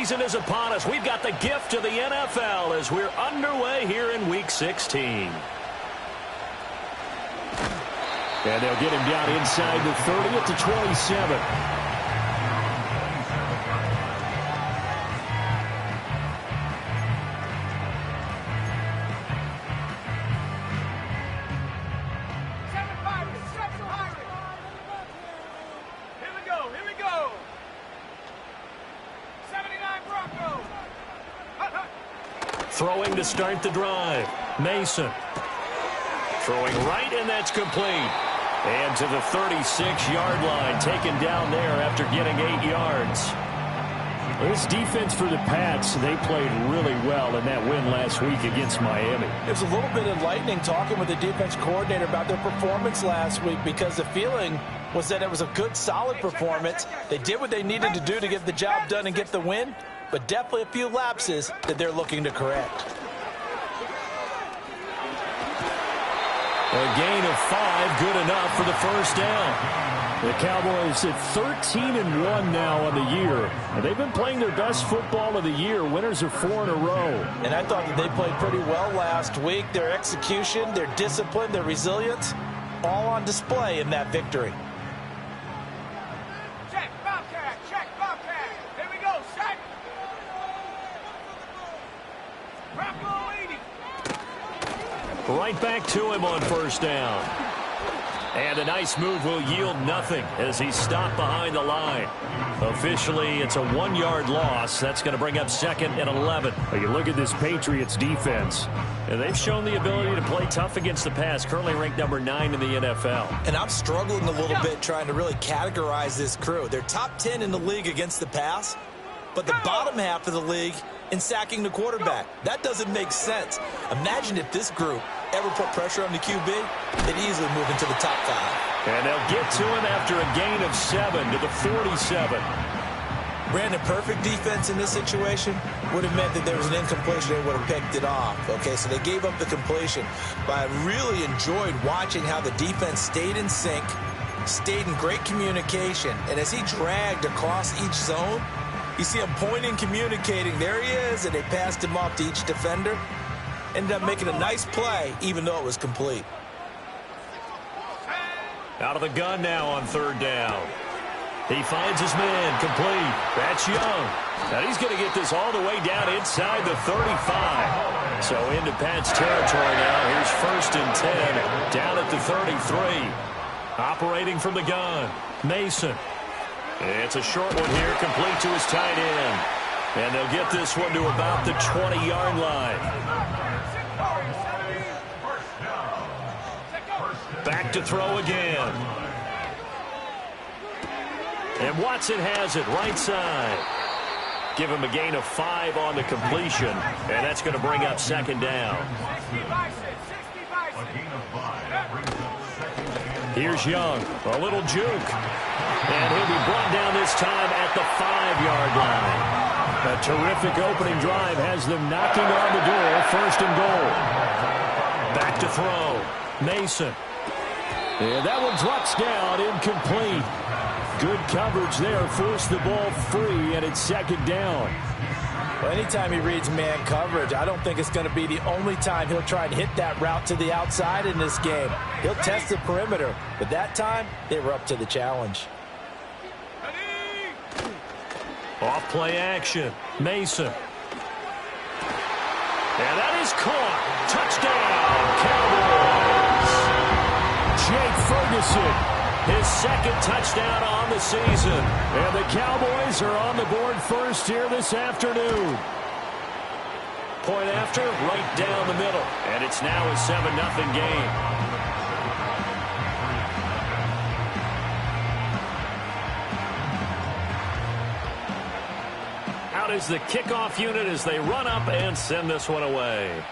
season is upon us. We've got the gift of the NFL as we're underway here in Week 16. And they'll get him down inside the 30 at the 27. Throwing to start the drive. Mason. Throwing right, and that's complete. And to the 36-yard line, taken down there after getting 8 yards. This defense for the Pats, they played really well in that win last week against Miami. It was a little bit enlightening talking with the defense coordinator about their performance last week, because the feeling was that it was a good, solid performance. They did what they needed to do to get the job done and get the win, but definitely a few lapses that they're looking to correct. A gain of 5, good enough for the first down. The Cowboys at 13-1 now on the year. And they've been playing their best football of the year. Winners of 4 in a row. And I thought that they played pretty well last week. Their execution, their discipline, their resilience, all on display in that victory. Check, Bobcat, check, Bobcat. Here we go, set. Bronco 80. Right back to him on first down. And a nice move will yield nothing as he's stopped behind the line. Officially, it's a 1-yard loss. That's going to bring up 2nd and 11. Well, you look at this Patriots defense, and they've shown the ability to play tough against the pass, currently ranked number 9 in the NFL. And I'm struggling a little bit trying to really categorize this crew. They're top 10 in the league against the pass, but the bottom half of the league in sacking the quarterback. That doesn't make sense. Imagine if this group ever put pressure on the QB, they'd easily move into the top 5. And they'll get to him after a gain of 7 to the 47. Brandon, perfect defense in this situation would have meant that there was an incompletion. They would have picked it off. Okay, so they gave up the completion. But I really enjoyed watching how the defense stayed in sync, stayed in great communication. And as he dragged across each zone, you see him pointing, communicating. There he is, and they passed him off to each defender. Ended up making a nice play, even though it was complete. Out of the gun now on 3rd down. He finds his man, complete. That's Young. Now he's going to get this all the way down inside the 35. So into Pat's territory now. Here's 1st and 10, down at the 33. Operating from the gun, Mason. It's a short one here, complete to his tight end. And they'll get this one to about the 20-yard line. Back to throw again. And Watson has it right side. Give him a gain of 5 on the completion. And that's going to bring up 2nd down. Here's Young. A little juke. And he'll be brought down this time at the 5-yard line. A terrific opening drive has them knocking on the door. 1st and goal. Back to throw. Mason. And that one drops down, incomplete. Good coverage there, forced the ball free, and it's 2nd down. Well, anytime he reads man coverage, I don't think it's going to be the only time he'll try and hit that route to the outside in this game. He'll test the perimeter, but that time, they were up to the challenge. Off play action, Mason. And that is caught. Touchdown, Cowboys. Jake Ferguson, his 2nd touchdown on the season. And the Cowboys are on the board first here this afternoon. Point after, right down the middle. And it's now a 7-0 game. Out is the kickoff unit as they run up and send this one away.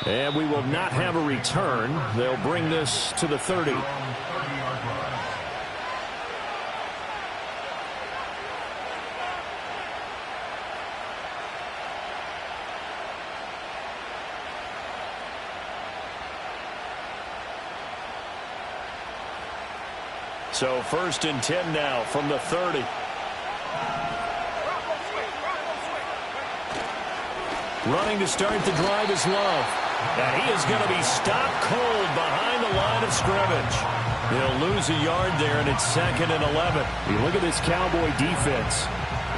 And we will not have a return. They'll bring this to the 30. So 1st and 10 now from the 30. Running to start the drive is Love. And he is going to be stopped cold behind the line of scrimmage. He'll lose a yard there, and it's 2nd and 11. You look at this Cowboy defense.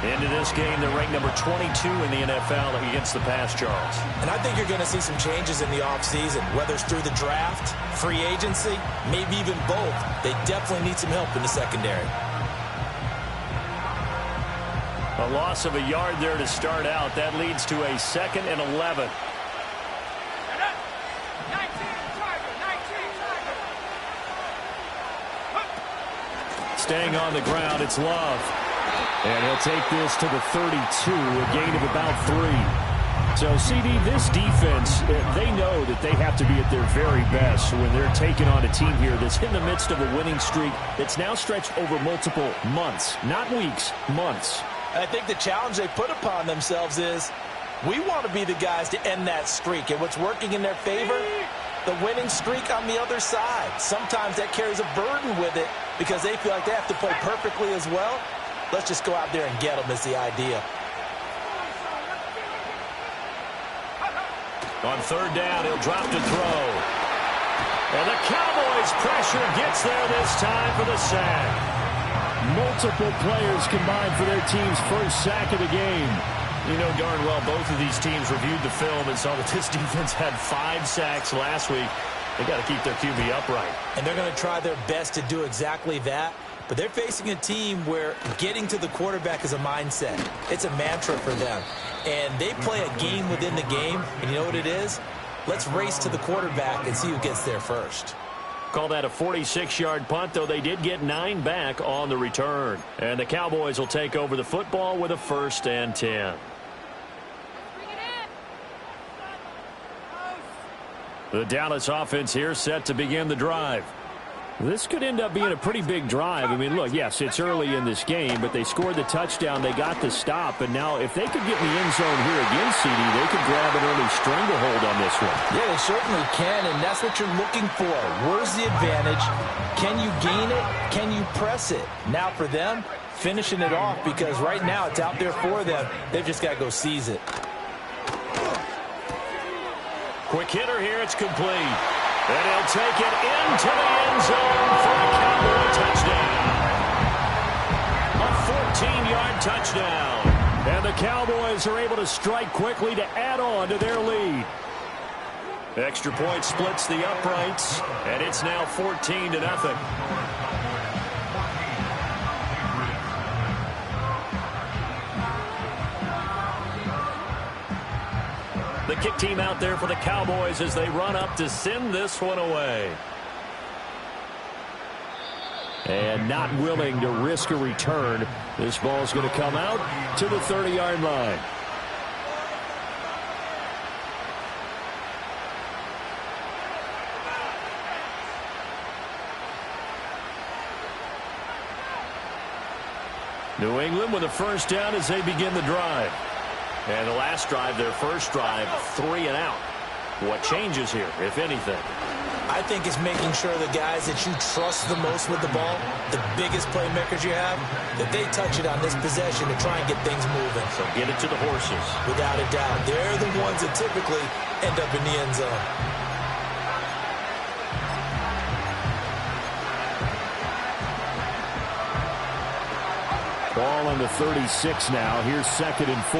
Into this game, they're ranked number 22 in the NFL against the pass, Charles. And I think you're going to see some changes in the offseason, whether it's through the draft, free agency, maybe even both. They definitely need some help in the secondary. A loss of a yard there to start out. That leads to a 2nd and 11. Staying on the ground, it's Love. And he'll take this to the 32, a gain of about 3. So, CD, this defense, they know that they have to be at their very best when they're taking on a team here that's in the midst of a winning streak that's now stretched over multiple months, not weeks, months. I think the challenge they put upon themselves is we want to be the guys to end that streak. And what's working in their favor? The winning streak on the other side. Sometimes that carries a burden with it because they feel like they have to play perfectly as well. Let's just go out there and get them is the idea. On 3rd down, he'll drop to throw. And the Cowboys' pressure gets there this time for the sack. Multiple players combined for their team's first sack of the game. You know darn well both of these teams reviewed the film and saw that this defense had 5 sacks last week. They got to keep their QB upright. And they're going to try their best to do exactly that. But they're facing a team where getting to the quarterback is a mindset. It's a mantra for them. And they play a game within the game. And you know what it is? Let's race to the quarterback and see who gets there first. Call that a 46-yard punt, though they did get 9 back on the return. And the Cowboys will take over the football with a 1st and 10. The Dallas offense here set to begin the drive. This could end up being a pretty big drive. I mean, look, yes, it's early in this game, but they scored the touchdown. They got the stop. And now if they could get in the end zone here again, CD, they could grab an early stranglehold on this one. Yeah, they certainly can, and that's what you're looking for. Where's the advantage? Can you gain it? Can you press it? Now for them, finishing it off, because right now it's out there for them. They've just got to go seize it. Quick hitter here. It's complete. And he'll take it into the end zone for a Cowboy touchdown. A 14-yard touchdown. And the Cowboys are able to strike quickly to add on to their lead. Extra point splits the uprights, and it's now 14-0. The kick team out there for the Cowboys as they run up to send this one away. And not willing to risk a return. This ball's going to come out to the 30-yard line. New England with a 1st down as they begin the drive. And the last drive, their first drive, 3 and out. What changes here, if anything? I think it's making sure the guys that you trust the most with the ball, the biggest playmakers you have, that they touch it on this possession to try and get things moving. So get it to the horses. Without a doubt. They're the ones that typically end up in the end zone. Ball on the 36 now. Here's 2nd and 4.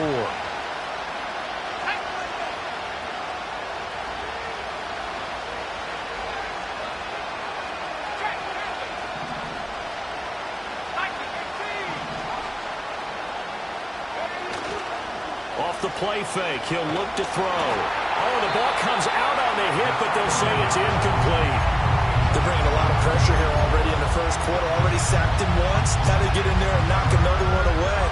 Off the play fake, he'll look to throw. Oh, the ball comes out on the hit, but they'll say it's incomplete. They're bringing a lot of pressure here already in the first quarter. Already sacked him once. Got to get in there and knock another one away.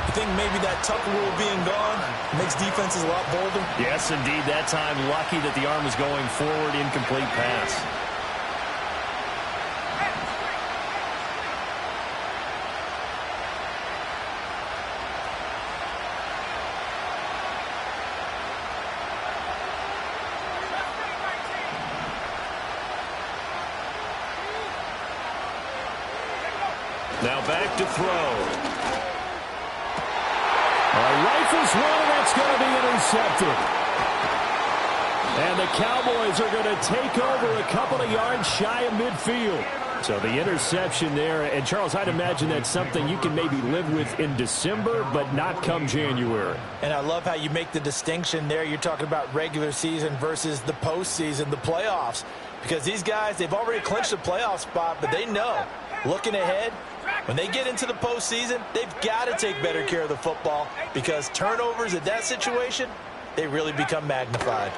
You think maybe that tuck rule being gone makes defenses a lot bolder? Yes, indeed. That time, lucky that the arm was going forward. Incomplete pass. Now back to throw. Rifles one, and that's going to be intercepted. intercepted. And the Cowboys are going to take over a couple of yards shy of midfield. So the interception there, and Charles, I'd imagine that's something you can maybe live with in December, but not come January. And I love how you make the distinction there. You're talking about regular season versus the postseason, the playoffs. Because these guys, they've already clinched the playoff spot, but they know, looking ahead, when they get into the postseason, they've got to take better care of the football because turnovers in that situation, they really become magnified.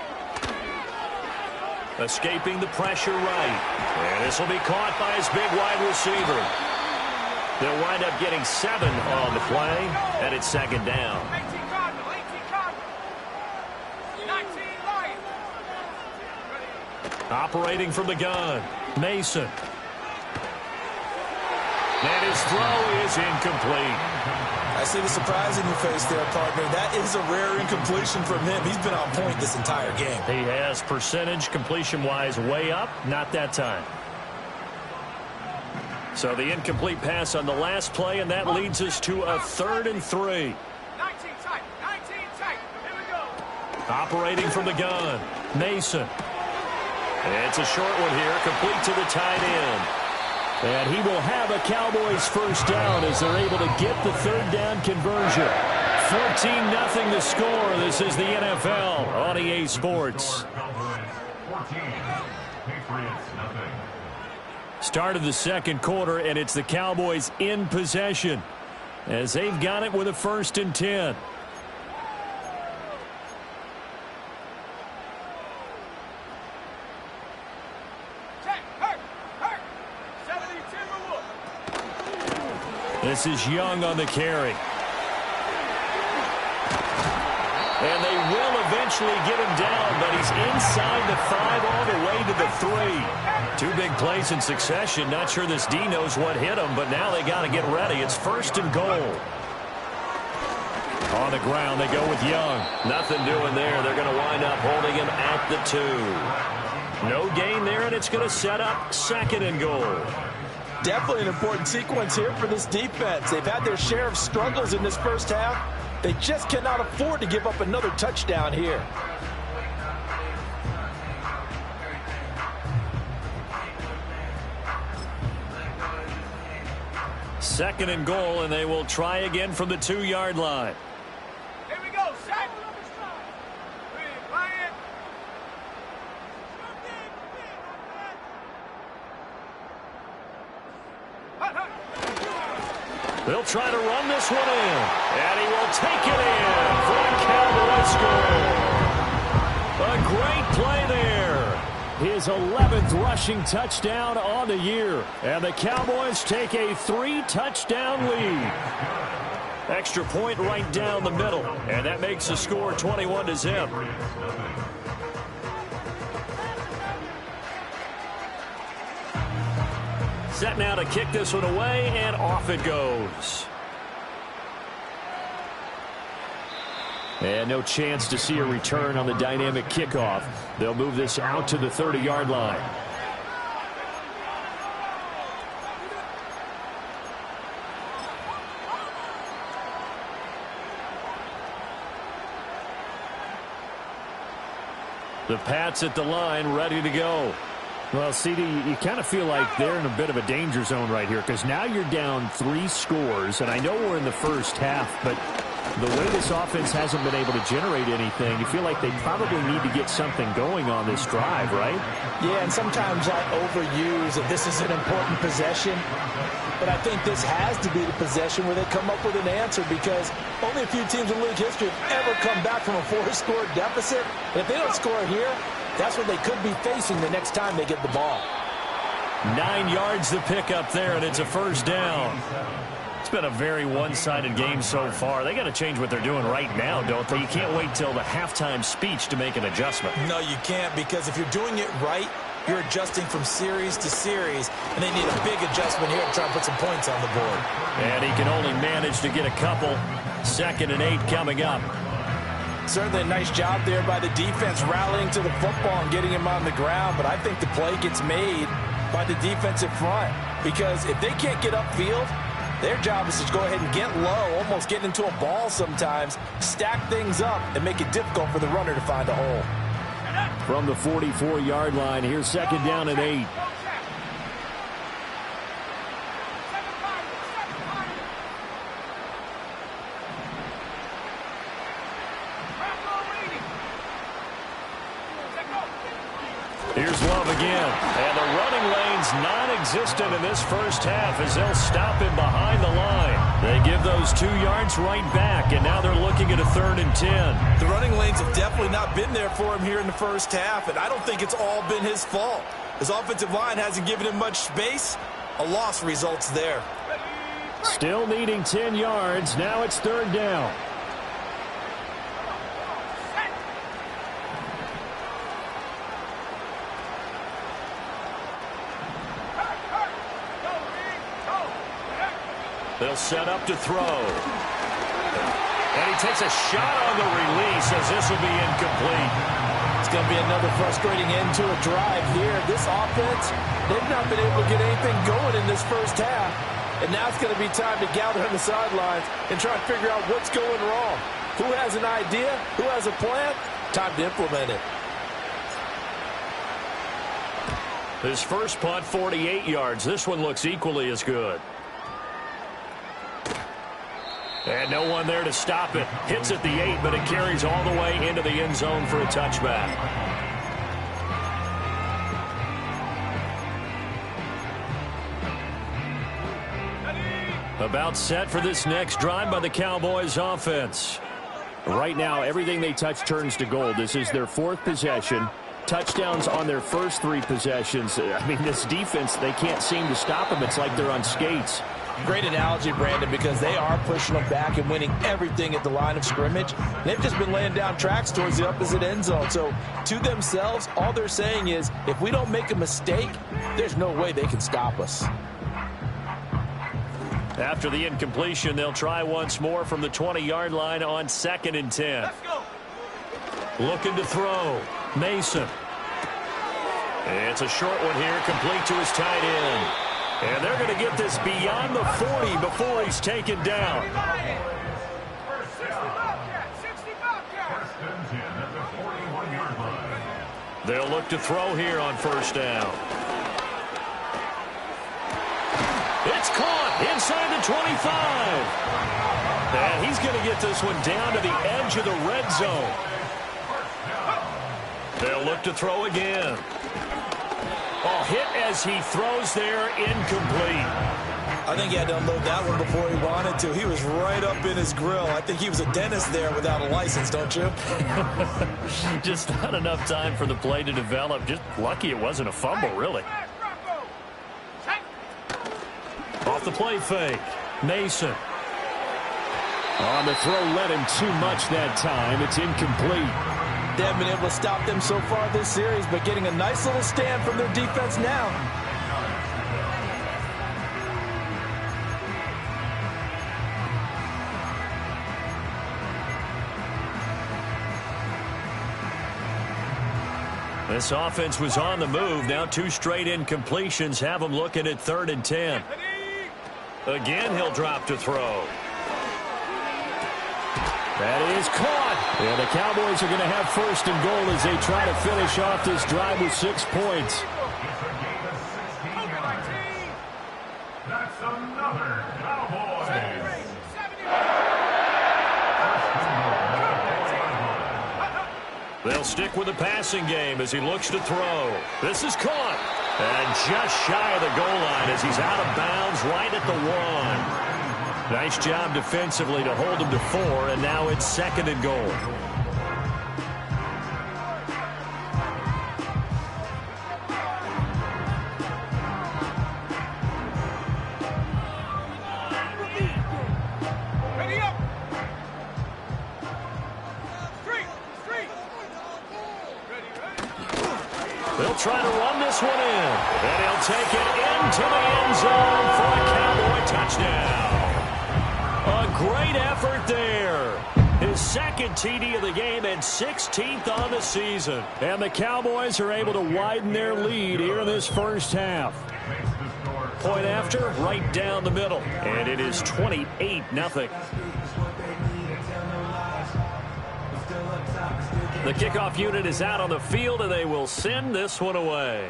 Escaping the pressure right. And this will be caught by his big wide receiver. They'll wind up getting 7 on the play, and it's second down. 18 Cardinal, 18 Cardinal. 19 Lions. Operating from the gun, Mason. And his throw is incomplete. I see the surprise in your face there, partner. That is a rare incompletion from him. He's been on point this entire game. He has percentage completion-wise way up, not that time. So the incomplete pass on the last play, and that leads us to a 3rd and 3. 19 tight, 19 tight. Here we go. Operating from the gun, Mason. It's a short one here, complete to the tight end. And he will have a Cowboys first down as they're able to get the 3rd down conversion. 14-0 the score. This is the NFL on EA Sports. Start of the second quarter, and it's the Cowboys in possession as they've got it with a 1st and 10. This is Young on the carry. And they will eventually get him down, but he's inside the 5 all the way to the 3. 2 big plays in succession. Not sure this D knows what hit him, but now they got to get ready. It's 1st and goal. On the ground, they go with Young. Nothing doing there. They're going to wind up holding him at the 2. No gain there, and it's going to set up 2nd and goal. Definitely an important sequence here for this defense. They've had their share of struggles in this first half. They just cannot afford to give up another touchdown here. Second and goal, and they will try again from the 2-yard line. Here we go, set. Lion. They'll try to run this one in, and he will take it in for a Cowboys score. A great play there. His 11th rushing touchdown on the year, and the Cowboys take a 3-touchdown lead. Extra point right down the middle, and that makes the score 21-0. Set now to kick this one away, and off it goes. And no chance to see a return on the dynamic kickoff. They'll move this out to the 30-yard line. The Pats at the line, ready to go. Well, CD, you kind of feel like they're in a bit of a danger zone right here because now you're down 3 scores, and I know we're in the first half, but the way this offense hasn't been able to generate anything, you feel like they probably need to get something going on this drive, right? Yeah, and sometimes I overuse that this is an important possession, but I think this has to be the possession where they come up with an answer because only a few teams in league history have ever come back from a 4-score deficit. And if they don't score here, that's what they could be facing the next time they get the ball. 9 yards to pick up there, and it's a first down. It's been a very one-sided game so far. They got to change what they're doing right now, don't they? You can't wait till the halftime speech to make an adjustment. No, you can't, because if you're doing it right, you're adjusting from series to series, and they need a big adjustment here to try and put some points on the board. And he can only manage to get a couple. 2nd and 8 coming up. Certainly a nice job there by the defense rallying to the football and getting him on the ground, but I think the play gets made by the defensive front because if they can't get upfield, Their job is to go ahead and get low, almost get into a ball sometimes, stack things up, and make it difficult for the runner to find a hole. From the 44-yard line, here's second down and 8. Here's Love again. And the running lane's non-existent in this first half as they'll stop him behind the line. They give those 2 yards right back, and now they're looking at a 3rd and 10. The running lanes have definitely not been there for him here in the first half, and I don't think it's all been his fault. His offensive line hasn't given him much space. A loss results there. Still needing 10 yards. Now it's 3rd down. They'll set up to throw. And he takes a shot on the release as this will be incomplete. It's going to be another frustrating end to a drive here. This offense, they've not been able to get anything going in this first half. And now it's going to be time to gather on the sidelines and try and figure out what's going wrong. Who has an idea? Who has a plan? Time to implement it. His first punt, 48 yards. This one looks equally as good. And no one there to stop it. Hits at the 8, but it carries all the way into the end zone for a touchback. About set for this next drive by the Cowboys offense. Right now, everything they touch turns to gold. This is their 4th possession. Touchdowns on their first 3 possessions. I mean, this defense, they can't seem to stop them. It's like they're on skates. Great analogy, Brandon, because they are pushing them back and winning everything at the line of scrimmage. They've just been laying down tracks towards the opposite end zone. So to themselves, all they're saying is, if we don't make a mistake, there's no way they can stop us. After the incompletion, they'll try once more from the 20-yard line on 2nd and 10. Let's go. Looking to throw. Mason. It's a short one here, complete to his tight end. And they're going to get this beyond the 40 before he's taken down. 60 Bobcats. They'll look to throw here on 1st down. It's caught inside the 25. And he's going to get this one down to the edge of the red zone. They'll look to throw again. Oh, hit as he throws there, incomplete. I think he had to unload that one before he wanted to. He was right up in his grill. I think he was a dentist there without a license, don't you? Just not enough time for the play to develop. Just lucky it wasn't a fumble, really. Off the play fake. Mason. On the throw, led him too much that time. It's incomplete. They haven't been able to stop them so far this series, but getting a nice little stand from their defense now. This offense was on the move. Now 2 straight incompletions have them looking at 3rd and 10. Again, he'll drop to throw. That is caught. And the Cowboys are going to have 1st and goal as they try to finish off this drive with 6 points. That's another Cowboys. They'll stick with the passing game as he looks to throw. This is caught. And just shy of the goal line as he's out of bounds right at the 1. Nice job defensively to hold him to 4, and now it's 2nd and goal. Ready up. Street. Ready. They'll try to run this one in, and he'll take it into the end zone for a Cowboy touchdown. A great effort there. His 2nd TD of the game and 16th on the season. And the Cowboys are able to widen their lead here in this first half. point after, right down the middle. And it is 28-0. The kickoff unit is out on the field, and they will send this one away.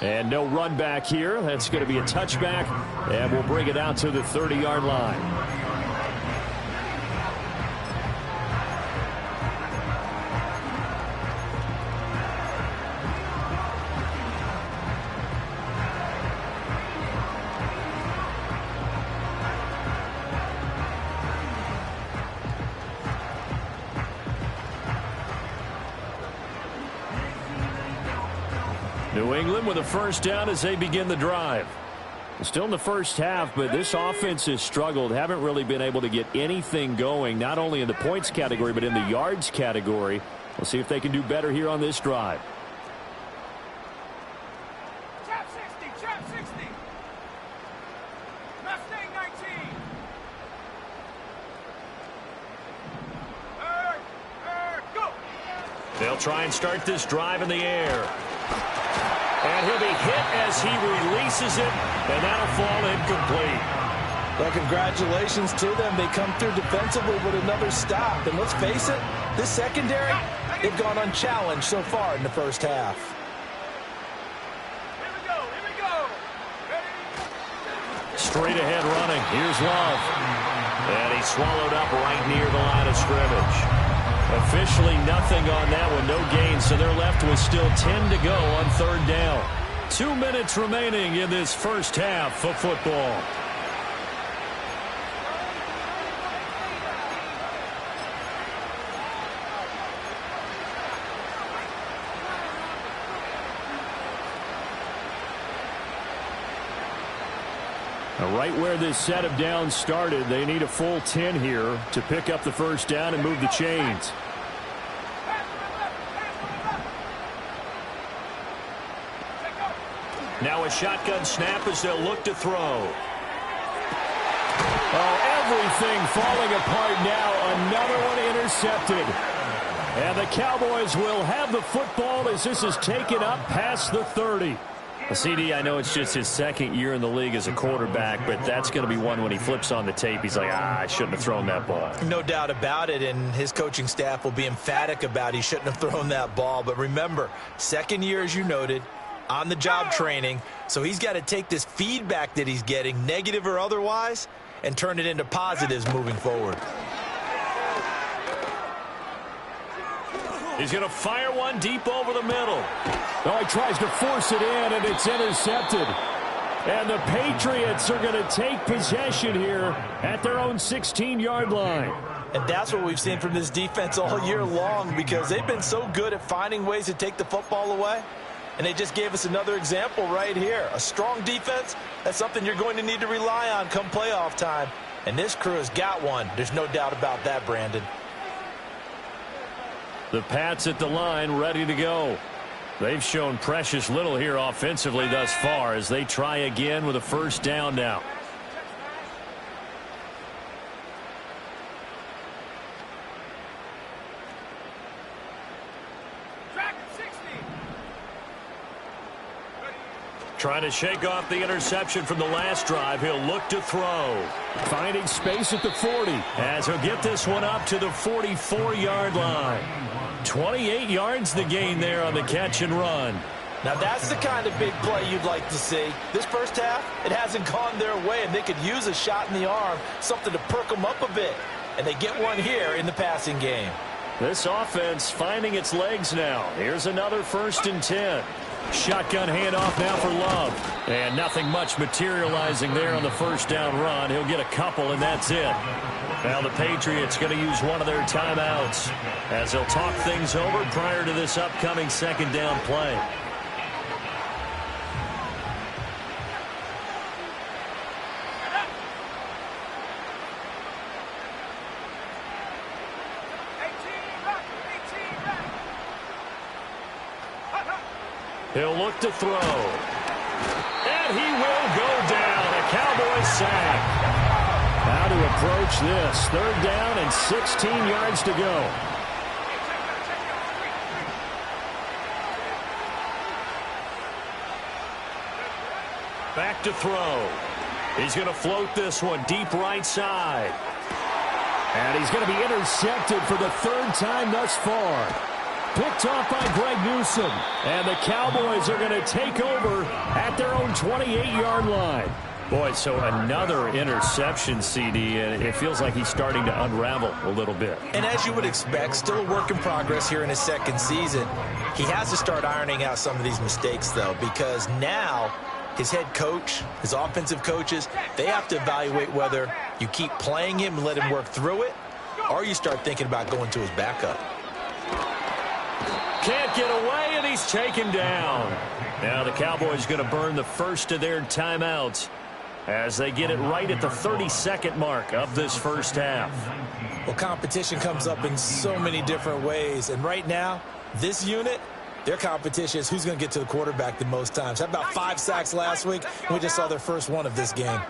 And no run back here. That's going to be a touchback, and we'll bring it out to the 30-yard line. New England with a first down as they begin the drive. Still in the first half, but this offense has struggled. Haven't really been able to get anything going, not only in the points category, but in the yards category. We'll see if they can do better here on this drive. Trap 60, trap 60. Mustang 19. Go. They'll try and start this drive in the air. And he'll be hit as he releases it, and that'll fall incomplete. Well, congratulations to them. They come through defensively with another stop. And let's face it, this secondary, they've gone unchallenged so far in the first half. Here we go, here we go. Ready? Straight ahead running. Here's Love. And he's swallowed up right near the line of scrimmage. Officially nothing on that one, no gain, so they're left with still 10 to go on third down. 2 minutes remaining in this first half of football. Right where this set of downs started, they need a full 10 here to pick up the first down and move the chains. Now a shotgun snap as they'll look to throw. Oh, everything falling apart now. Another one intercepted. And the Cowboys will have the football as this is taken up past the 30. CD, I know it's just his second year in the league as a quarterback, but that's going to be one when he flips on the tape. He's like, I shouldn't have thrown that ball. No doubt about it, and his coaching staff will be emphatic about he shouldn't have thrown that ball. But remember, second year, as you noted, on-the-job training, so he's got to take this feedback that he's getting, negative or otherwise, and turn it into positives moving forward. He's going to fire one deep over the middle. Oh, he tries to force it in, and it's intercepted. And the Patriots are going to take possession here at their own 16-yard line. And that's what we've seen from this defense all year long, because they've been so good at finding ways to take the football away. And they just gave us another example right here. A strong defense, that's something you're going to need to rely on come playoff time. And this crew has got one. There's no doubt about that, Brandon. The Pats at the line, ready to go. They've shown precious little here offensively thus far as they try again with a first down now. Trying to shake off the interception from the last drive. He'll look to throw. Finding space at the 40. As he'll get this one up to the 44-yard line. 28 yards the gain there on the catch and run. Now that's the kind of big play you'd like to see. This first half, it hasn't gone their way, and they could use a shot in the arm, something to perk them up a bit. And they get one here in the passing game. This offense finding its legs now. Here's another 1st and 10. Shotgun handoff now for Love. And nothing much materializing there on the first down run. He'll get a couple, and that's it. Now the Patriots going to use one of their timeouts as they'll talk things over prior to this upcoming second down play. He'll look to throw. And he will go down. A Cowboys sack. How to approach this. 3rd down and 16 yards to go. Back to throw. He's going to float this one deep right side. And he's going to be intercepted for the third time thus far. Picked off by Greg Newsome. And the Cowboys are going to take over at their own 28-yard line. Boy, so another interception, CD, and it feels like he's starting to unravel a little bit. And as you would expect, still a work in progress here in his second season. He has to start ironing out some of these mistakes, though, because now his head coach, his offensive coaches, they have to evaluate whether you keep playing him and let him work through it, or you start thinking about going to his backup. Can't get away, and he's taken down. Now the Cowboys going to burn the first of their timeouts as they get it right at the 32nd mark of this first half. Well, competition comes up in so many different ways, and right now, this unit, their competition is who's going to get to the quarterback the most times. How about 5 sacks last week? We just saw their first one of this game.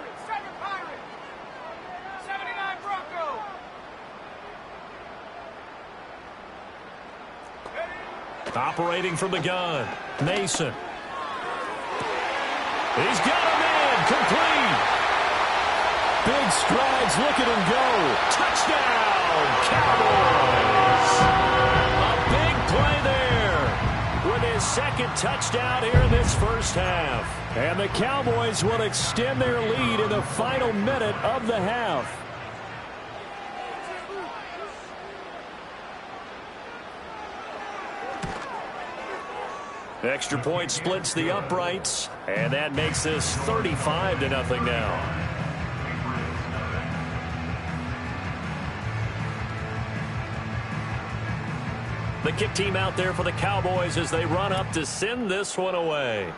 Operating from the gun, Mason. He's got a man, complete. Big strides, look at him go. Touchdown, Cowboys. A big play there with his second touchdown here in this first half. And the Cowboys will extend their lead in the final minute of the half. Extra point splits the uprights, and that makes this 35-0 now. The kick team out there for the Cowboys as they run up to send this one away.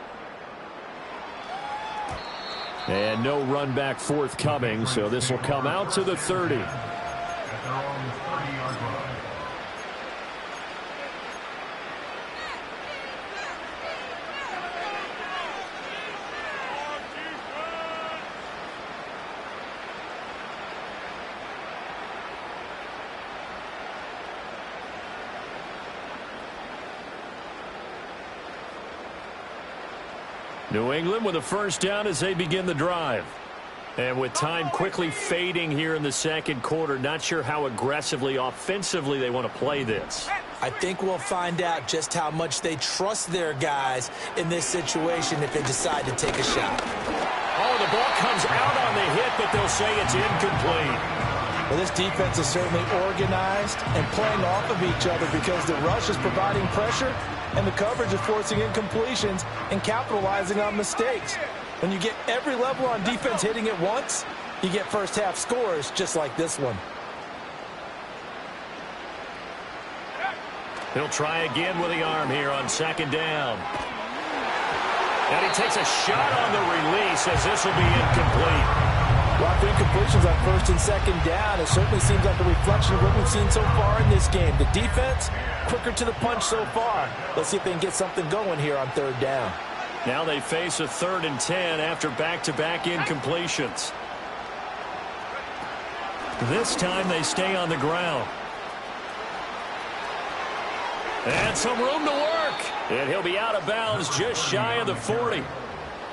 And no run back forthcoming, so this will come out to the 30. At their own 30-yard line. New England with a first down as they begin the drive. And with time quickly fading here in the second quarter, not sure how aggressively, offensively they want to play this. I think we'll find out just how much they trust their guys in this situation if they decide to take a shot. Oh, the ball comes out on the hit, but they'll say it's incomplete. Well, this defense is certainly organized and playing off of each other because the rush is providing pressure and the coverage is forcing incompletions and capitalizing on mistakes. When you get every level on defense hitting it once, you get first half scores just like this one. He'll try again with the arm here on second down. And he takes a shot on the release as this will be incomplete. Lots of incompletions on first and second down. It certainly seems like a reflection of what we've seen so far in this game. The defense, quicker to the punch so far. Let's see if they can get something going here on third down. Now they face a 3rd and 10 after back-to-back incompletions. This time they stay on the ground. And some room to work. And he'll be out of bounds just shy of the 40.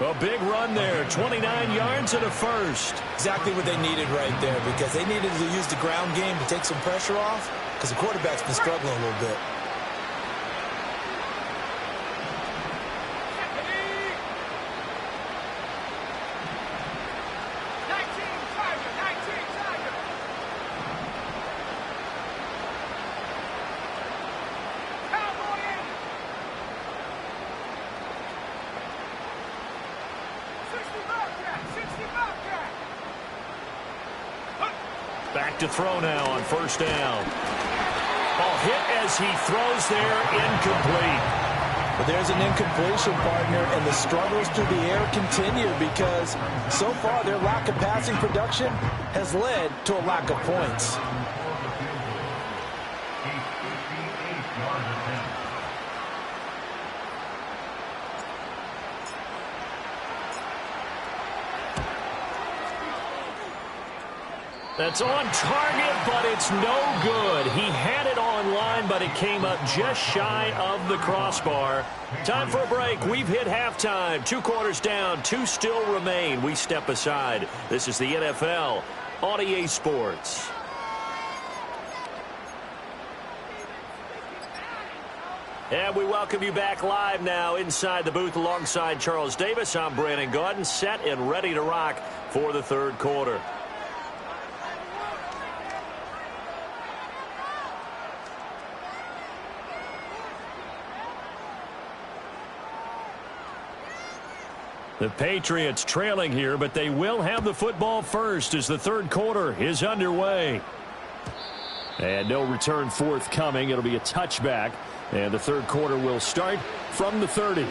A big run there, 29 yards and a first. Exactly what they needed right there because they needed to use the ground game to take some pressure off because the quarterback's been struggling a little bit. Back to throw now on first down. Ball hit as he throws there, incomplete. But there's an incompletion, partner, and the struggles through the air continue because so far their lack of passing production has led to a lack of points. That's on target, but it's no good. He had it on line, but it came up just shy of the crossbar. Time for a break. We've hit halftime. 2 quarters down, 2 still remain. We step aside. This is the NFL on EA Sports. And we welcome you back live now inside the booth alongside Charles Davis. I'm Brandon Gaudin, set and ready to rock for the third quarter. The Patriots trailing here, but they will have the football first as the third quarter is underway. And no return forthcoming. It'll be a touchback. And the third quarter will start from the 30.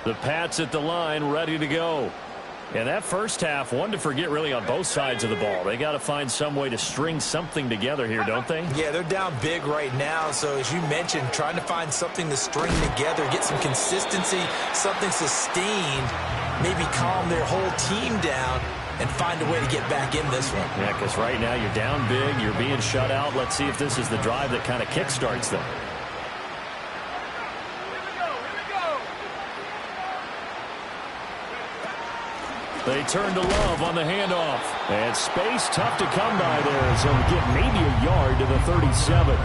The Pats at the line, ready to go. And that first half, one to forget really on both sides of the ball. They got to find some way to string something together here, don't they? Yeah, they're down big right now. So as you mentioned, trying to find something to string together, get some consistency, something sustained, maybe calm their whole team down and find a way to get back in this one. Yeah, because right now you're down big, you're being shut out. Let's see if this is the drive that kind of kickstarts them. They turn to Love on the handoff. And space tough to come by there. So get maybe a yard to the 37.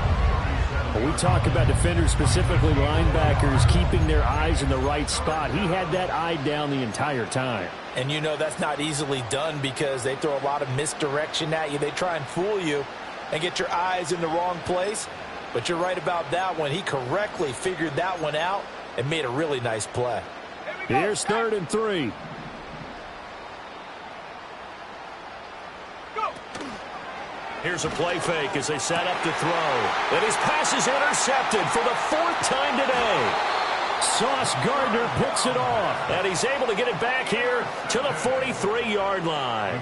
When we talk about defenders, specifically linebackers, keeping their eyes in the right spot, he had that eye down the entire time. And you know that's not easily done because they throw a lot of misdirection at you. They try and fool you and get your eyes in the wrong place. But you're right about that one. He correctly figured that one out and made a really nice play. Here's 3rd and 3. Here's a play fake as they set up to throw. And his pass is intercepted for the 4th time today. Sauce Gardner picks it off. And he's able to get it back here to the 43-yard line.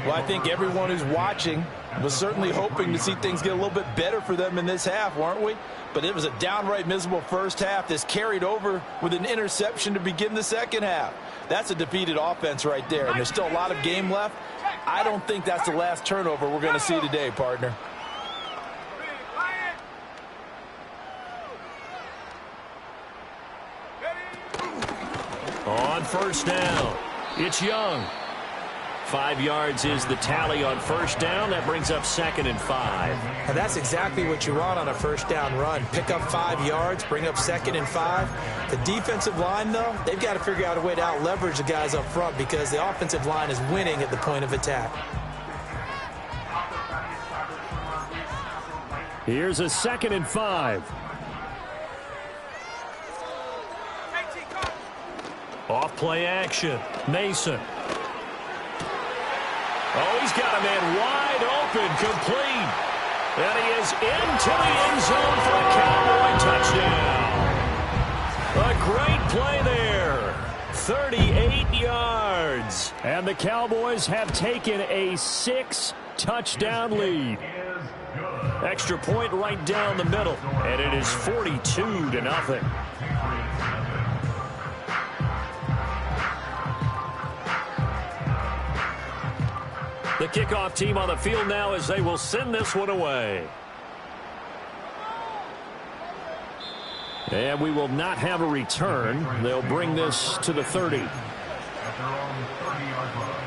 Well, I think everyone who's watching was certainly hoping to see things get a little bit better for them in this half, weren't we? But it was a downright miserable first half. This carried over with an interception to begin the second half. That's a defeated offense right there. And there's still a lot of game left. I don't think that's the last turnover we're going to see today, partner. On first down, it's Young. 5 yards is the tally on first down. That brings up 2nd and 5. And that's exactly what you want on a first down run. Pick up 5 yards, bring up 2nd and 5. The defensive line, though, they've got to figure out a way to out-leverage the guys up front because the offensive line is winning at the point of attack. Here's a 2nd and 5. Off play action. Mason. Oh, he's got a man wide open, complete. And he is into the end zone for a Cowboy touchdown. A great play there. 38 yards. And the Cowboys have taken a 6-touchdown lead. Extra point right down the middle. And it is 42-0. The kickoff team on the field now as they will send this one away. And we will not have a return. They'll bring this to the 30. At their own 30-yard line.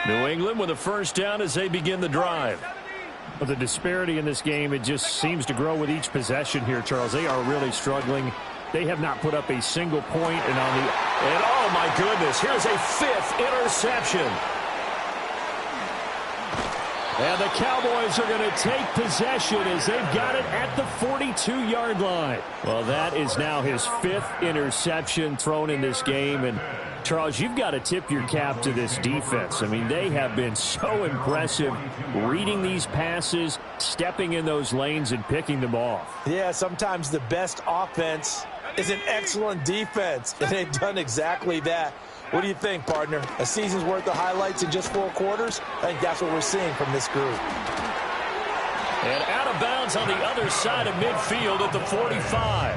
New England with a first down as they begin the drive. But the disparity in this game, it just seems to grow with each possession here, Charles. They are really struggling They have not put up a single point, and oh my goodness, here's a 5th interception. And the Cowboys are going to take possession as they've got it at the 42-yard line. Well, that is now his 5th interception thrown in this game. And, Charles, you've got to tip your cap to this defense. I mean, they have been so impressive reading these passes, stepping in those lanes, and picking them off. Yeah, sometimes the best offense is an excellent defense, and they've done exactly that. What do you think, partner? A season's worth of highlights in just 4 quarters? I think that's what we're seeing from this group. And out of bounds on the other side of midfield at the 45.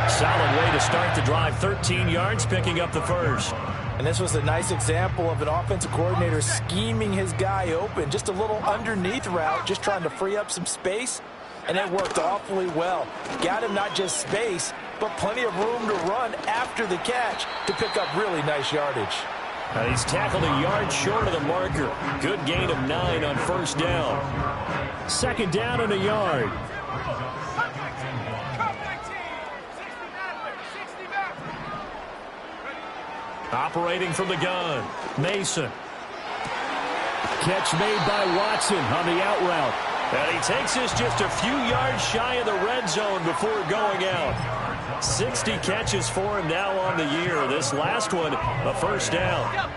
Solid way to start the drive. 13 yards, picking up the first. And this was a nice example of an offensive coordinator scheming his guy open. Just a little underneath route, just trying to free up some space. And it worked awfully well. Got him not just space, but plenty of room to run after the catch to pick up really nice yardage. And he's tackled a yard short of the marker. Good gain of 9 on first down. 2nd down and a yard. Operating from the gun, Mason. Catch made by Watson on the out route. And he takes this just a few yards shy of the red zone before going out. 60 catches for him now on the year. This last one, a first down.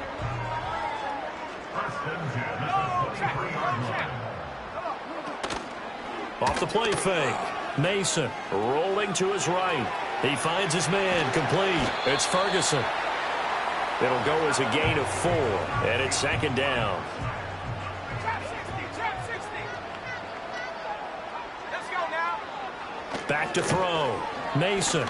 Off the play fake. Mason rolling to his right. He finds his man complete. It's Ferguson. It'll go as a gain of 4. And it's 2nd down. Back to throw. Mason.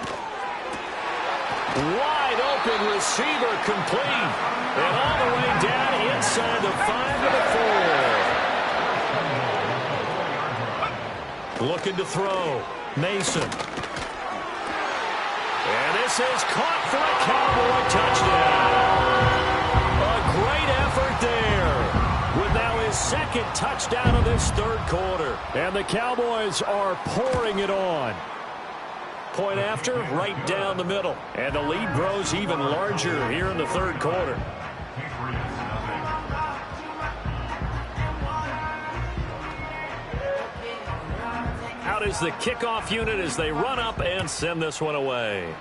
Wide open receiver complete. And all the way down inside the 5 to the 4. Looking to throw. Mason. And this is caught for a Cowboy touchdown. A great effort there. With now his 2nd touchdown of this 3rd quarter. And the Cowboys are pouring it on. Point after, right down the middle. And the lead grows even larger here in the 3rd quarter. Out is the kickoff unit as they run up and send this one away.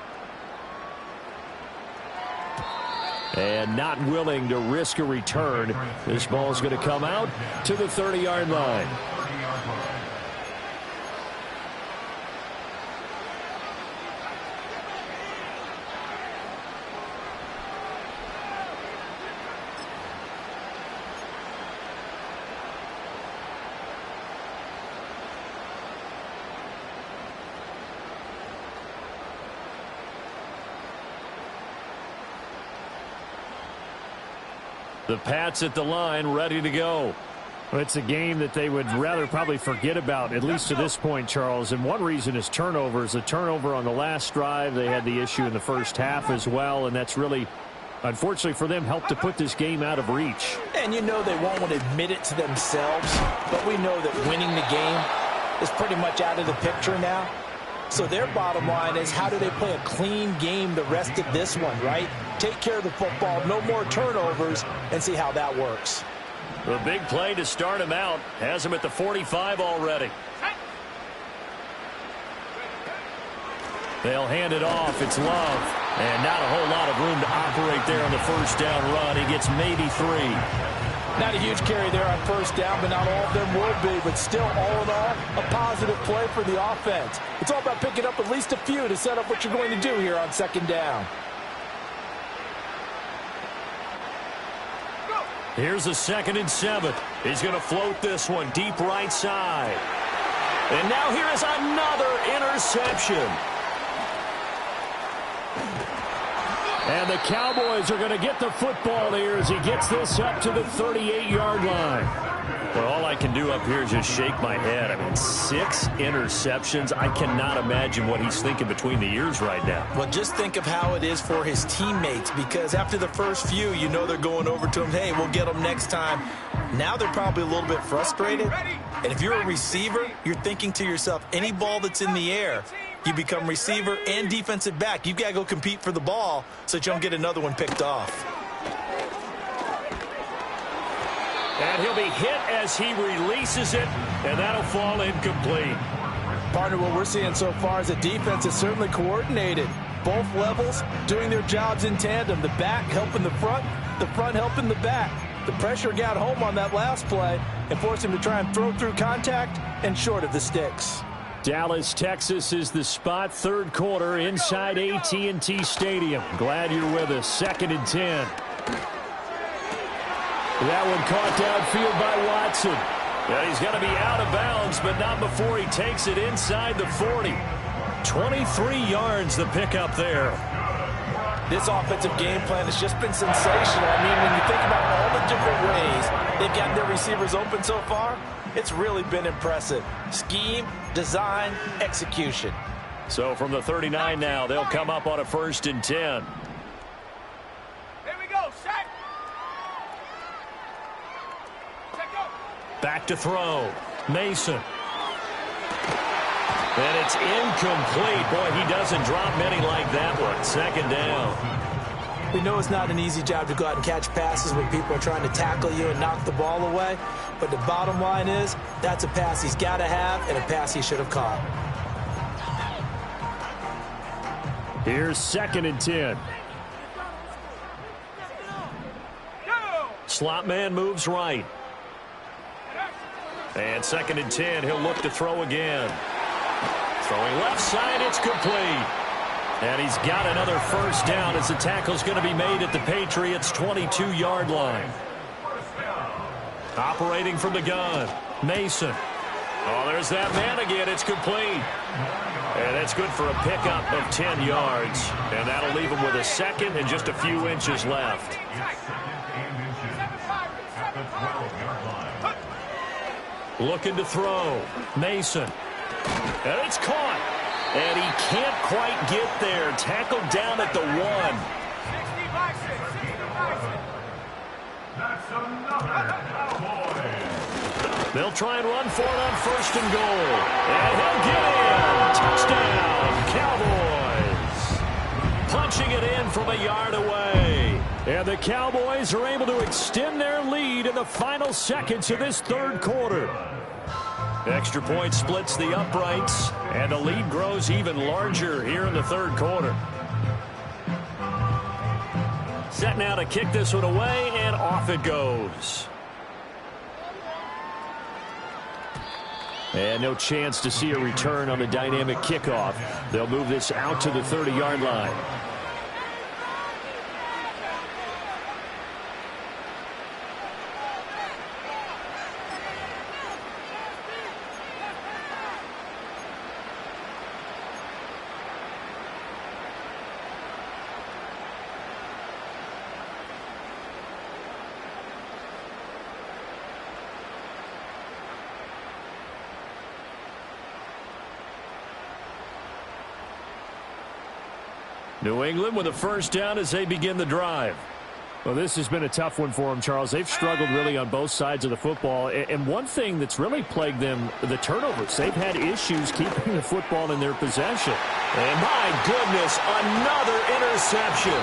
And not willing to risk a return. This ball's going to come out to the 30-yard line. The Pats at the line, ready to go. Well, it's a game that they would rather probably forget about, at least to this point, Charles. And one reason is turnovers. The turnover on the last drive, they had the issue in the first half as well, and that's really, unfortunately for them, helped to put this game out of reach. And you know they won't want to admit it to themselves, but we know that winning the game is pretty much out of the picture now. So their bottom line is, how do they play a clean game the rest of this one, right? Take care of the football, no more turnovers, and see how that works. The big play to start him out has him at the 45 already. They'll hand it off. It's Love. And not a whole lot of room to operate there on the first down run. He gets maybe 3. Not a huge carry there on first down, but not all of them will be. But still, all in all, a positive play for the offense. It's all about picking up at least a few to set up what you're going to do here on 2nd down. Here's a 2nd and 7. He's going to float this one deep right side. And now here is another interception. And the Cowboys are going to get the football here as he gets this up to the 38-yard line. Well, all I can do up here is just shake my head. I mean, 6 interceptions. I cannot imagine what he's thinking between the ears right now. Well, just think of how it is for his teammates, because after the first few, you know they're going over to him, hey, we'll get them next time. Now they're probably a little bit frustrated. And if you're a receiver, you're thinking to yourself, any ball that's in the air, You become receiver and defensive back. You've got to go compete for the ball so that you don't get another one picked off. And he'll be hit as he releases it, and that'll fall incomplete. Partner, what we're seeing so far is the defense is certainly coordinated. Both levels doing their jobs in tandem. The back helping the front helping the back. The pressure got home on that last play and forced him to try and throw through contact and short of the sticks. Dallas, Texas is the spot. Third quarter inside AT&T Stadium. Glad you're with us. 2nd and 10. That one caught downfield by Watson. Yeah, he's got to be out of bounds, but not before he takes it inside the 40. 23 yards the pickup there. This offensive game plan has just been sensational. I mean, when you think about all the different ways they've gotten their receivers open so far, it's really been impressive. Scheme, design, execution. So from the 39 now, they'll come up on a 1st and 10. Here we go, set. Check go. Back to throw. Mason. And it's incomplete. Boy, he doesn't drop many like that one. 2nd down. We know it's not an easy job to go out and catch passes when people are trying to tackle you and knock the ball away. But the bottom line is, that's a pass he's got to have and a pass he should have caught. Here's 2nd and 10. Slot man moves right. And 2nd and 10, he'll look to throw again. Throwing left side, it's complete. And he's got another 1st down as the tackle's going to be made at the Patriots' 22-yard line. Operating from the gun, Mason. Oh, there's that man again. It's complete. And that's good for a pickup of 10 yards. And that'll leave him with a 2nd and just a few inches left. Looking to throw. Mason. And it's caught. And he can't quite get there. Tackled down at the 1. They'll try and run for it on 1st and goal. And he'll get in. Touchdown, Cowboys. Punching it in from a yard away. And the Cowboys are able to extend their lead in the final seconds of this 3rd quarter. Extra point splits the uprights, and the lead grows even larger here in the 3rd quarter. Set now to kick this one away, and off it goes. And no chance to see a return on the dynamic kickoff. They'll move this out to the 30-yard line. New England with a 1st down as they begin the drive. Well, this has been a tough one for them, Charles. They've struggled really on both sides of the football. And one thing that's really plagued them, the turnovers. They've had issues keeping the football in their possession. And my goodness, another interception.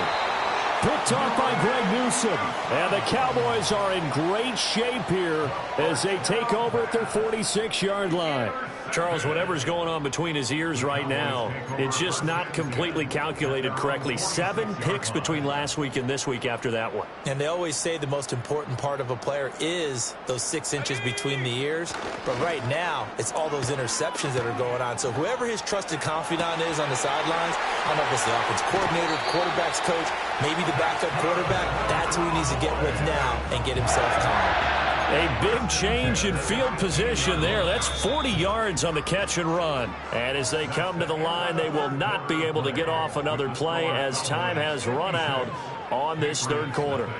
Picked off by Greg Newsome. And the Cowboys are in great shape here as they take over at their 46-yard line. Charles, whatever's going on between his ears right now, it's just not completely calculated correctly. 7 picks between last week and this week after that one. And they always say the most important part of a player is those 6 inches between the ears. But right now, it's all those interceptions that are going on. So whoever his trusted confidant is on the sidelines, I don't know if it's the offense coordinator, the quarterback's coach, maybe the backup quarterback, that's who he needs to get with now and get himself calm. A big change in field position there. That's 40 yards on the catch and run. And as they come to the line, they will not be able to get off another play as time has run out on this 3rd quarter.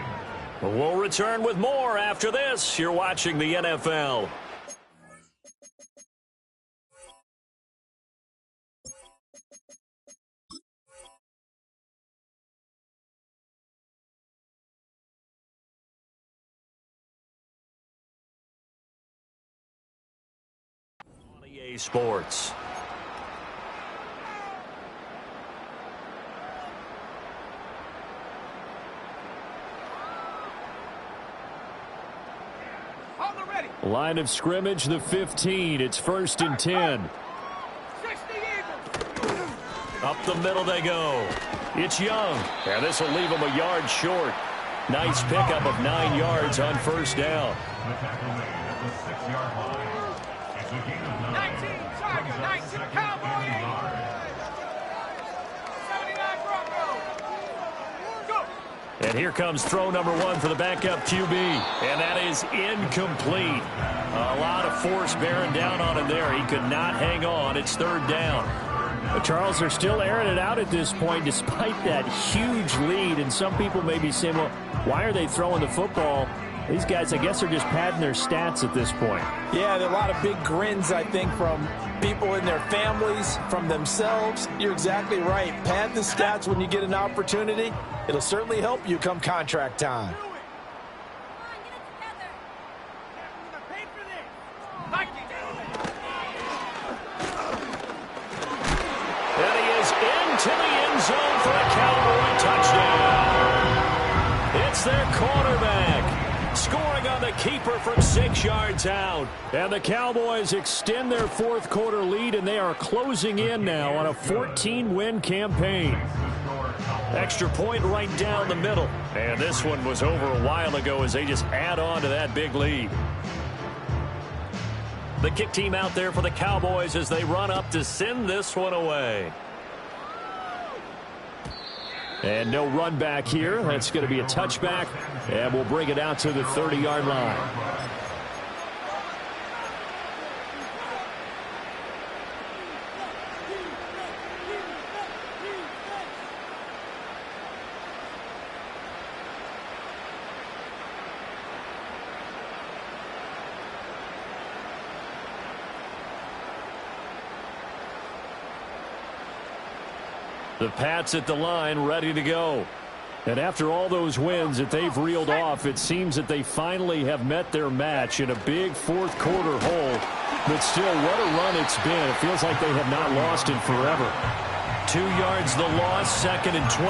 We'll return with more after this. You're watching the NFL. Sports. On the ready. Line of scrimmage, the 15. It's 1st and 10. 60 Eagles. Up the middle they go. It's Young. And this will leave him a yard short. Nice pickup of 9 yards on 1st down. The tackle made at the 6-yard line. It's a gain of 9. 19 Tiger, 19 Cowboys. 79 Broncos. Go. And here comes throw number 1 for the backup QB. And that is incomplete. A lot of force bearing down on him there. He could not hang on. It's 3rd down. But Charles, they're still airing it out at this point despite that huge lead. And some people may be saying, well, why are they throwing the football? These guys, I guess, are just padding their stats at this point. Yeah, there are a lot of big grins, I think, from people in their families, from themselves. You're exactly right. Pad the stats when you get an opportunity. It'll certainly help you come contract time. And he is into the end zone for a Cowboy touchdown. It's their quarterback scoring on the keeper from 6 yards out. And the Cowboys extend their 4th quarter lead, and they are closing in now on a 14-win campaign. Extra point right down the middle. And this one was over a while ago as they just add on to that big lead. The kick team out there for the Cowboys as they run up to send this one away. And no run back here. That's going to be a touchback. And we'll bring it out to the 30-yard line. The Pats at the line, ready to go. And after all those wins that they've reeled off, it seems that they finally have met their match in a big 4th quarter hole. But still, what a run it's been. It feels like they have not lost in forever. 2 yards the loss, 2nd and 12.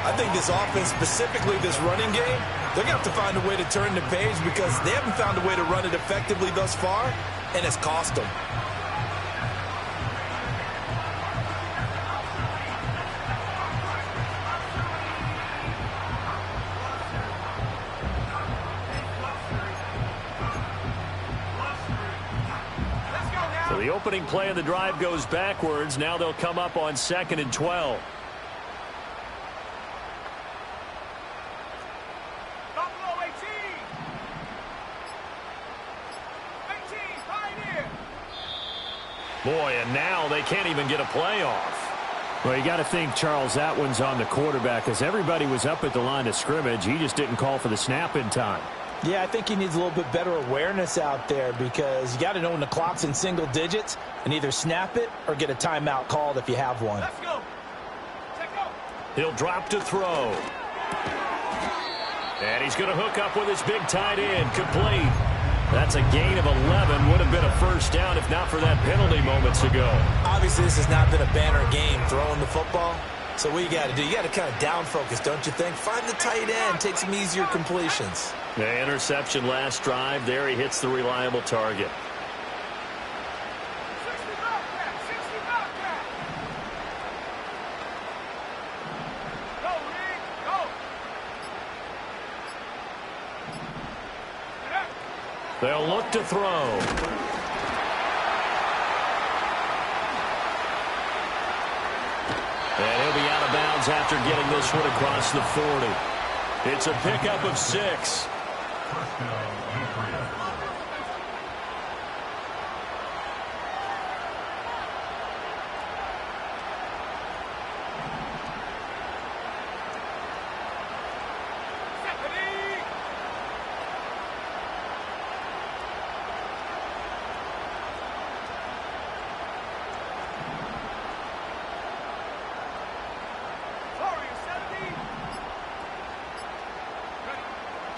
I think this offense, specifically this running game, they're going to have to find a way to turn the page because they haven't found a way to run it effectively thus far, and it's cost them. So the opening play of the drive goes backwards. Now they'll come up on 2nd and 12. Buffalo 18. 18, Pioneer. Boy, and now they can't even get a play off. Well, you got to think, Charles, that one's on the quarterback because everybody was up at the line of scrimmage. He just didn't call for the snap in time. Yeah, I think he needs a little bit better awareness out there because you got to know when the clock's in single digits and either snap it or get a timeout called if you have one. Let's go. Check go. He'll drop to throw. And he's going to hook up with his big tight end. Complete. That's a gain of 11. Would have been a 1st down if not for that penalty moments ago. Obviously, this has not been a banner game throwing the football. So what you got to do, you got to kind of down focus, don't you think? Find the tight end, take some easier completions. The interception last drive. There he hits the reliable target. 60 Bobcat, 60 Bobcat. Go, Reed, go. Get up. They'll look to throw. And he'll be out of bounds after getting this one across the 40. It's a pickup of 6. First down, Patriots. Stephanie. Warrior 70.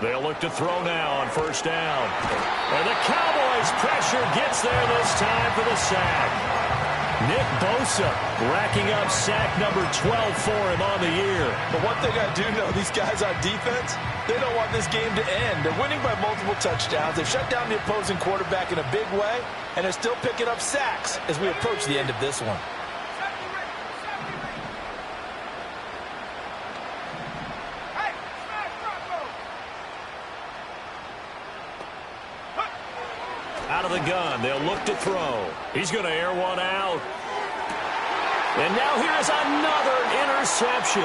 They'll look to throw now on 1st down. And the Cowboys pressure gets there this time for the sack. Nick Bosa racking up sack number 12 for him on the year. But one thing I do know, these guys on defense, they don't want this game to end. They're winning by multiple touchdowns. They've shut down the opposing quarterback in a big way, and they're still picking up sacks as we approach the end of this one. Out of the gun, they'll look to throw. He's going to air one out. And now here's another interception.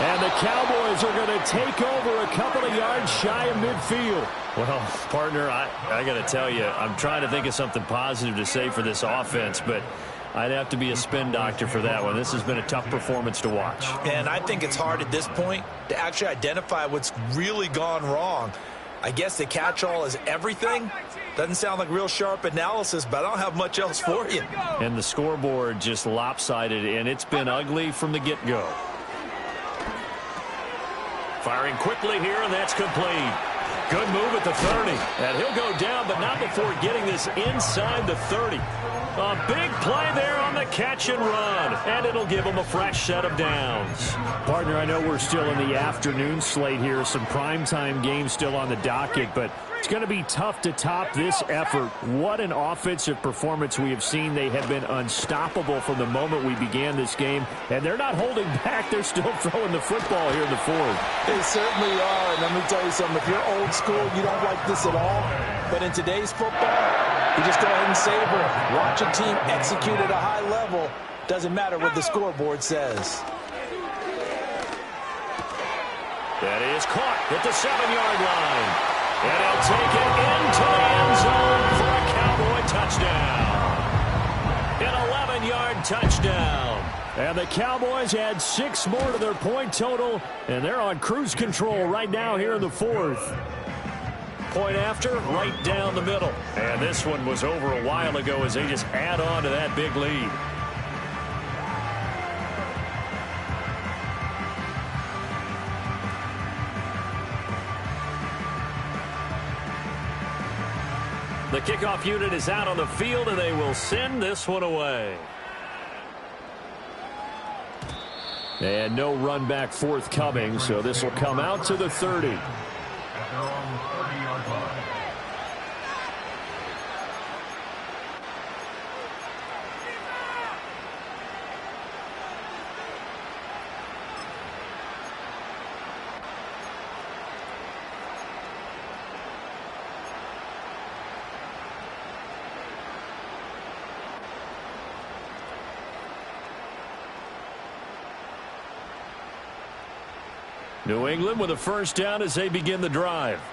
And the Cowboys are going to take over a couple of yards shy of midfield. Well, partner, I got to tell you, I'm trying to think of something positive to say for this offense, but I'd have to be a spin doctor for that one. This has been a tough performance to watch. And I think it's hard at this point to actually identify what's really gone wrong. I guess the catch-all is everything. Doesn't sound like real sharp analysis, but I don't have much else for you. And the scoreboard just lopsided, and it's been ugly from the get-go. Firing quickly here, and that's complete. Good move at the 30. And he'll go down, but not before getting this inside the 30. A big play there on the catch and run, and it'll give him a fresh set of downs. Partner, I know we're still in the afternoon slate here, some primetime games still on the docket, but it's going to be tough to top this effort. What an offensive performance we have seen. They have been unstoppable from the moment we began this game, and they're not holding back. They're still throwing the football here in the fourth. They certainly are, and let me tell you something. If you're old school, you don't like this at all, but in today's football, you just go ahead and savor it. Watch a team execute at a high level. Doesn't matter what the scoreboard says. That is caught at the 7-yard line. And he'll take it into the end zone for a Cowboy touchdown. An 11-yard touchdown. And the Cowboys add 6 more to their point total, and they're on cruise control right now here in the fourth. Point after, right down the middle. And this one was over a while ago as they just add on to that big lead. The kickoff unit is out on the field, and they will send this one away. And no run back forthcoming, so this will come out to the 30. At their own 30-yard line. New England with a first down as they begin the drive.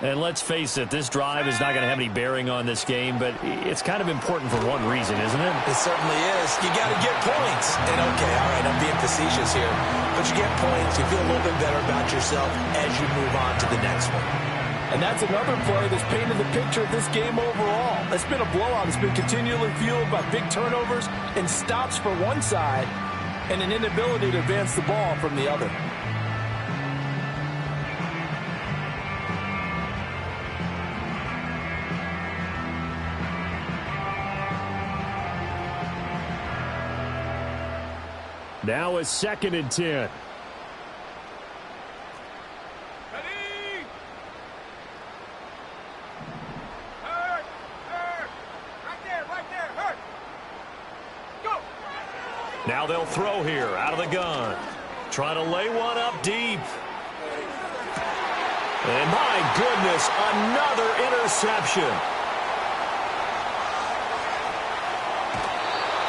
And let's face it, this drive is not going to have any bearing on this game, but it's kind of important for one reason, isn't it? It certainly is. You got to get points. And okay, all right, I'm being facetious here. But you get points, you feel a little bit better about yourself as you move on to the next one. And that's another play that's painted the picture of this game overall. It's been a blowout. It's been continually fueled by big turnovers and stops for one side and an inability to advance the ball from the other. Now a 2nd and 10. Ready? Hurt! Hurt! Right there! Hurt! Go! Now they'll throw here out of the gun. Trying to lay one up deep. And my goodness, another interception.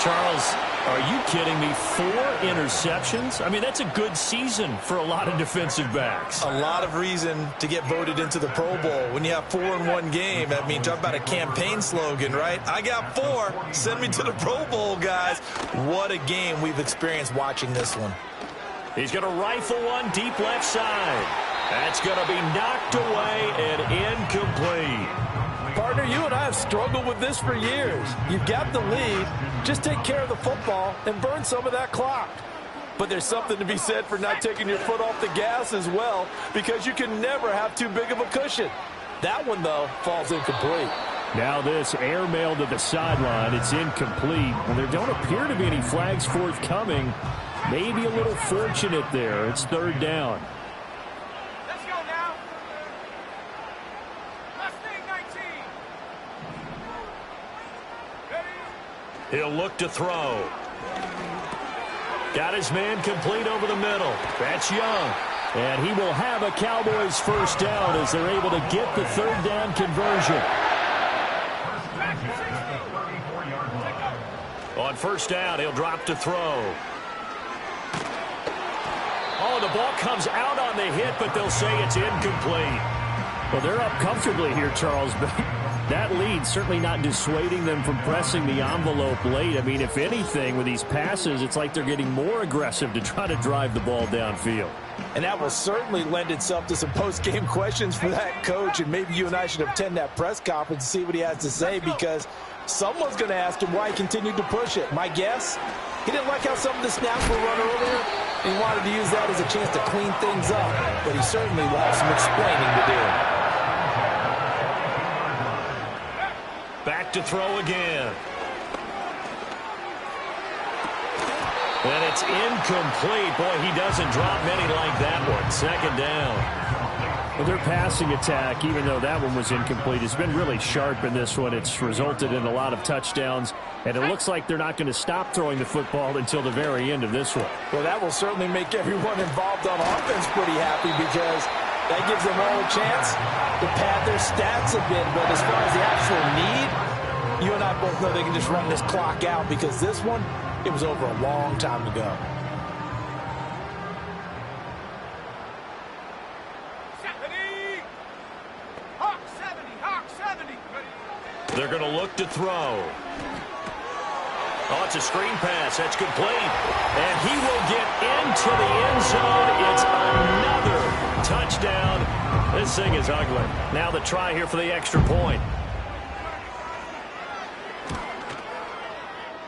Charles, are you kidding me? 4 interceptions? I mean, that's a good season for a lot of defensive backs. A lot of reason to get voted into the Pro Bowl. When you have 4 in one game, I mean, talk about a campaign slogan, right? I got 4. Send me to the Pro Bowl, guys. What a game we've experienced watching this one. He's going to rifle one deep left side. That's going to be knocked away and incomplete. Partner, you and I have struggled with this for years. You've got the lead. Just take care of the football and burn some of that clock. But there's something to be said for not taking your foot off the gas as well, because you can never have too big of a cushion. That one, though, falls incomplete. Now this airmail to the sideline. It's incomplete. And there don't appear to be any flags forthcoming. Maybe a little fortunate there. It's third down. Let's go now. Mustang 19. Ready? He'll look to throw. Got his man complete over the middle. That's Young. And he will have a Cowboys first down as they're able to get the third down conversion. On first down, he'll drop to throw. Oh, the ball comes out on the hit, but they'll say it's incomplete. Well, they're up comfortably here, Charles, but that lead certainly not dissuading them from pressing the envelope late. I mean, if anything, with these passes, it's like they're getting more aggressive to try to drive the ball downfield. And that will certainly lend itself to some post-game questions for that coach, and maybe you and I should attend that press conference and see what he has to say, because someone's going to ask him why he continued to push it. My guess, he didn't like how some of the snaps were run earlier, and he wanted to use that as a chance to clean things up, but he certainly will have some explaining to do. Back to throw again. And it's incomplete. Boy, he doesn't drop many like that one. Second down. Well, their passing attack, even though that one was incomplete, has been really sharp in this one. It's resulted in a lot of touchdowns, and it looks like they're not going to stop throwing the football until the very end of this one. Well, that will certainly make everyone involved on offense pretty happy, because that gives them all a chance to pad their stats a bit. But as far as the actual need, you and I both know they can just run this clock out, because this one, it was over a long time ago. 70. Hawk 70. Hawk 70. They're going to look to throw. Oh, it's a screen pass. That's complete. And he will get into the end zone. It's another touchdown. This thing is ugly. Now the try here for the extra point.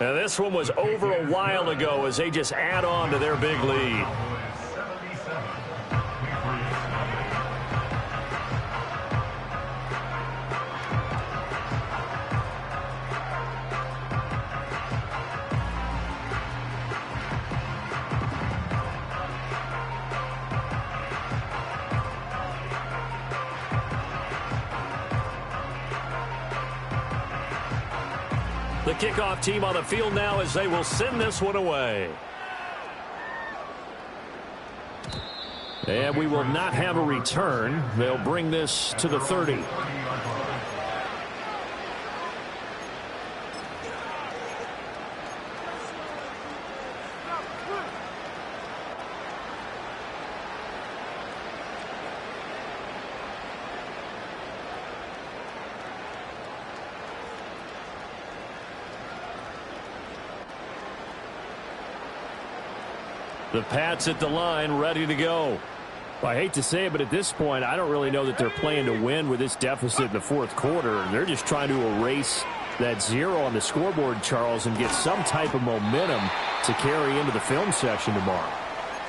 Now this one was over a while ago as they just add on to their big lead. The kickoff team on the field now as they will send this one away. And we will not have a return. They'll bring this to the 30. The Pats at the line, ready to go. Well, I hate to say it, but at this point, I don't really know that they're playing to win with this deficit in the fourth quarter. They're just trying to erase that zero on the scoreboard, Charles, and get some type of momentum to carry into the film session tomorrow.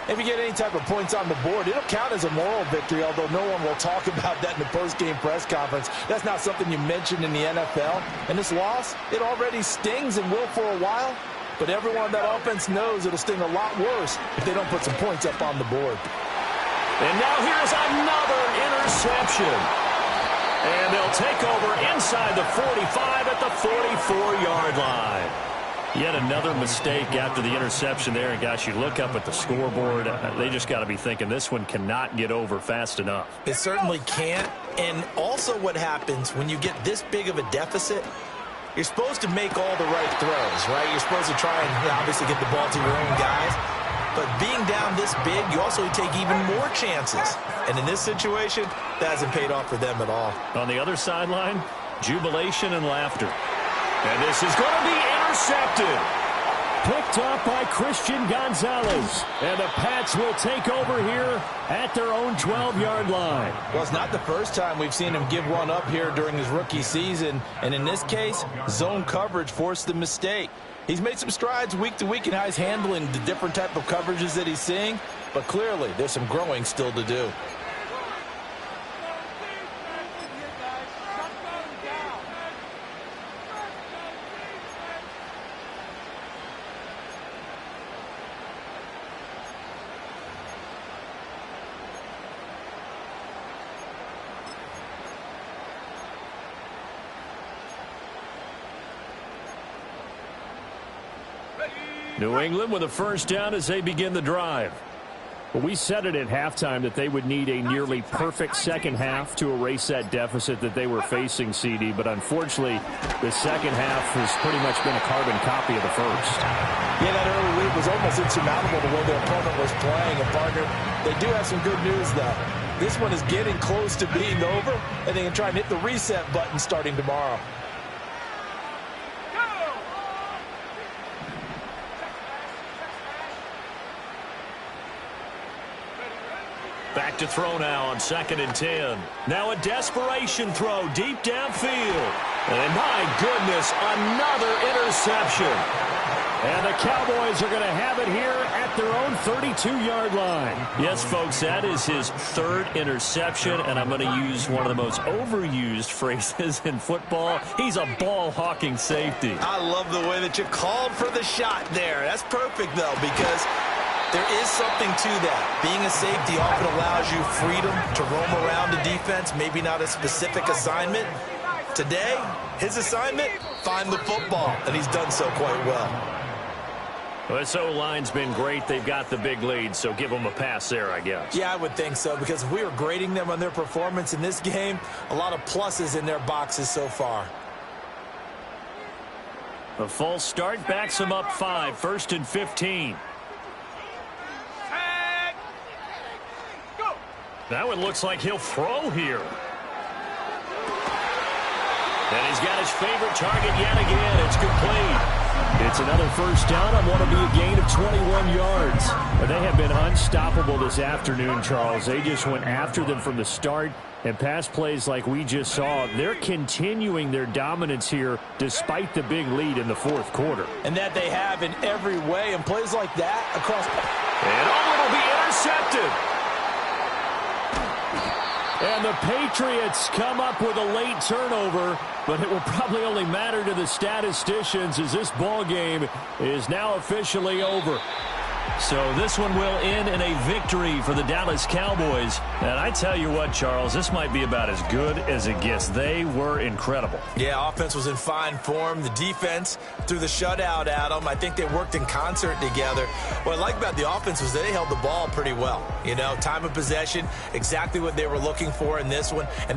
If you get any type of points on the board, it'll count as a moral victory, although no one will talk about that in the post-game press conference. That's not something you mentioned in the NFL. And this loss, it already stings and will for a while. But everyone on that offense knows it'll sting a lot worse if they don't put some points up on the board. And now here's another interception. And they'll take over inside the 45 at the 44-yard line. Yet another mistake after the interception there. And, gosh, you look up at the scoreboard. They just got to be thinking this one cannot get over fast enough. It certainly can't. And also what happens when you get this big of a deficit, you're supposed to make all the right throws, right? You're supposed to try and obviously get the ball to your own guys. But being down this big, you also take even more chances. And in this situation, that hasn't paid off for them at all. On the other sideline, jubilation and laughter. And this is going to be intercepted. Picked up by Christian Gonzalez. And the Pats will take over here at their own 12-yard line. Well, it's not the first time we've seen him give one up here during his rookie season. And in this case, zone coverage forced the mistake. He's made some strides week to week in how he's handling the different type of coverages that he's seeing. But clearly, there's some growing still to do. New England with a first down as they begin the drive. Well, we said it at halftime that they would need a nearly perfect second half to erase that deficit that they were facing, CD. But unfortunately, the second half has pretty much been a carbon copy of the first. Yeah, that early lead was almost insurmountable the way their opponent was playing. And, partner, they do have some good news, though. This one is getting close to being over, and they can try and hit the reset button starting tomorrow. Back to throw now on 2nd and 10. Now a desperation throw deep downfield. And my goodness, another interception. And the Cowboys are going to have it here at their own 32-yard line. Yes, folks, that is his 3rd interception, and I'm going to use one of the most overused phrases in football. He's a ball-hawking safety. I love the way that you called for the shot there. That's perfect, though, because there is something to that. Being a safety often allows you freedom to roam around the defense, maybe not a specific assignment. Today, his assignment, find the football, and he's done so quite well. Well, this O-line's been great. They've got the big lead, so give them a pass there, I guess. Yeah, I would think so, because if we were grading them on their performance in this game, a lot of pluses in their boxes so far. A false start backs them up 5, 1st and 15. Now it looks like he'll throw here. And he's got his favorite target yet again. It's complete. It's another first down on what will be a gain of 21 yards. They have been unstoppable this afternoon, Charles. They just went after them from the start, and pass plays like we just saw. They're continuing their dominance here despite the big lead in the 4th quarter. And that they have in every way, and plays like that across. And it'll be intercepted. And the Patriots come up with a late turnover, but it will probably only matter to the statisticians as this ball game is now officially over. So this one will end in a victory for the Dallas Cowboys. And I tell you what, Charles, this might be about as good as it gets. They were incredible. Yeah, offense was in fine form. The defense threw the shutout at them. I think they worked in concert together. What I like about the offense was they held the ball pretty well. You know, time of possession, exactly what they were looking for in this one. And